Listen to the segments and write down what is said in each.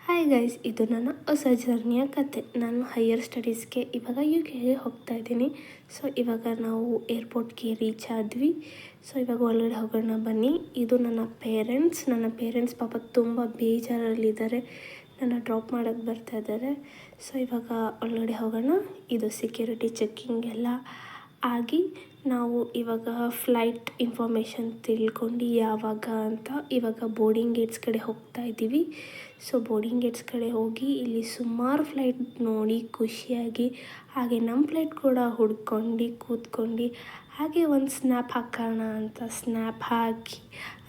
Hi guys, ಇದು ನನ್ನ ಹೊಸ ಜರ್ನಿಯ ಕತೆ. ನಾನು ಹೈಯರ್ ಸ್ಟಡೀಸ್ಗೆ ಇವಾಗ UK ಹೋಗ್ತಾ ಇದ್ದೀನಿ. ಸೊ ಇವಾಗ ನಾವು ಏರ್ಪೋರ್ಟ್ಗೆ ರೀಚ್ ಆದ್ವಿ. ಸೊ ಇವಾಗ ಒಳಗಡೆ ಹೋಗೋಣ ಬನ್ನಿ. ಇದು ನನ್ನ ಪೇರೆಂಟ್ಸ್ ಪಾಪ ತುಂಬ ಬೇಜಾರಲ್ಲಿದ್ದಾರೆ. ನನ್ನ ಡ್ರಾಪ್ ಮಾಡೋಕ್ಕೆ ಬರ್ತಾ ಇದ್ದಾರೆ. ಸೊ ಇವಾಗ ಒಳಗಡೆ ಹೋಗೋಣ. ಇದು ಸೆಕ್ಯೂರಿಟಿ ಚೆಕ್ಕಿಂಗ್ ಎಲ್ಲ ಆಗಿ ನಾವು ಇವಾಗ ಫ್ಲೈಟ್ ಇನ್ಫಾರ್ಮೇಷನ್ ತಿಳ್ಕೊಂಡು ಯಾವಾಗ ಅಂತ ಇವಾಗ ಬೋರ್ಡಿಂಗ್ ಗೇಟ್ಸ್ ಕಡೆ ಹೋಗ್ತಾ ಇದ್ದೀವಿ. ಸೊ ಬೋರ್ಡಿಂಗ್ ಗೇಟ್ಸ್ ಕಡೆ ಹೋಗಿ ಇಲ್ಲಿ ಸುಮಾರು ಫ್ಲೈಟ್ ನೋಡಿ ಖುಷಿಯಾಗಿ, ಹಾಗೆ ನಮ್ಮ ಫ್ಲೈಟ್ ಕೂಡ ಹುಡ್ಕೊಂಡು ಕೂತ್ಕೊಂಡು ಹಾಗೆ ಒಂದು ಸ್ನ್ಯಾಪ್ ಹಾಕೋಣ ಅಂತ ಸ್ನ್ಯಾಪ್ ಹಾಕಿ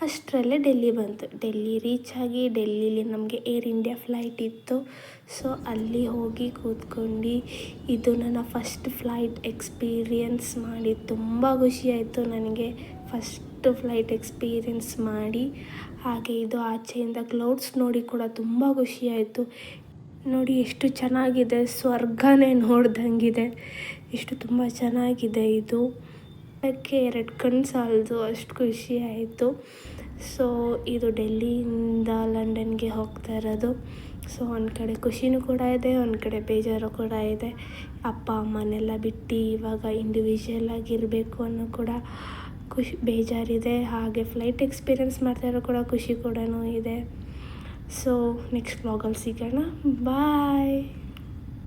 ಅಷ್ಟರಲ್ಲೇ ಡೆಲ್ಲಿ ಬಂತು. ಡೆಲ್ಲಿ ರೀಚ್ ಆಗಿ ಡೆಲ್ಲಿಲಿ ನಮಗೆ ಏರ್ ಇಂಡಿಯಾ ಫ್ಲೈಟ್ ಇತ್ತು. ಸೊ ಅಲ್ಲಿ ಹೋಗಿ ಕೂತ್ಕೊಂಡು ಇದು ನನ್ನ ಫಸ್ಟ್ ಫ್ಲೈಟ್ ಎಕ್ಸ್ಪೀರಿಯನ್ಸ್ ಮಾಡಿ ತುಂಬ ಖುಷಿಯಾಯಿತು ನನಗೆ. ಫಸ್ಟ್ ಫ್ಲೈಟ್ ಎಕ್ಸ್ಪೀರಿಯನ್ಸ್ ಮಾಡಿ ಹಾಗೆ ಇದು ಆಚೆಯಿಂದ ಕ್ಲೌಡ್ಸ್ ನೋಡಿ ಕೂಡ ತುಂಬ ಖುಷಿಯಾಯಿತು. ನೋಡಿ ಎಷ್ಟು ಚೆನ್ನಾಗಿದೆ, ಸ್ವರ್ಗನೇ ನೋಡ್ದಂಗಿದೆ. ಎಷ್ಟು ತುಂಬ ಚೆನ್ನಾಗಿದೆ ಇದು. ಅದಕ್ಕೆ 2 ಕಣ್ಣು ಸಾಲದು, ಅಷ್ಟು ಖುಷಿ ಆಯಿತು. ಸೊ ಇದು ಡೆಲ್ಲಿಯಿಂದ ಲಂಡನ್ಗೆ ಹೋಗ್ತಾ ಇರೋದು. ಸೊ ಒಂದು ಕಡೆ ಖುಷಿನೂ ಕೂಡ ಇದೆ, ಒಂದು ಕಡೆ ಬೇಜಾರು ಕೂಡ ಇದೆ. ಅಪ್ಪ ಅಮ್ಮನೆಲ್ಲ ಬಿಟ್ಟು ಇವಾಗ ಇಂಡಿವಿಜುವಲ್ ಆಗಿರಬೇಕು ಅನ್ನೋ ಕೂಡ ಬೇಜಾರಿದೆ. ಹಾಗೆ ಫ್ಲೈಟ್ ಎಕ್ಸ್ಪೀರಿಯನ್ಸ್ ಮಾಡ್ತಾಯಿರೋ ಕೂಡ ಖುಷಿ ಕೂಡ ಇದೆ. ಸೊ ನೆಕ್ಸ್ಟ್ ವ್ಲಾಗಲ್ಲಿ ಸಿಗೋಣ. ಬಾಯ್.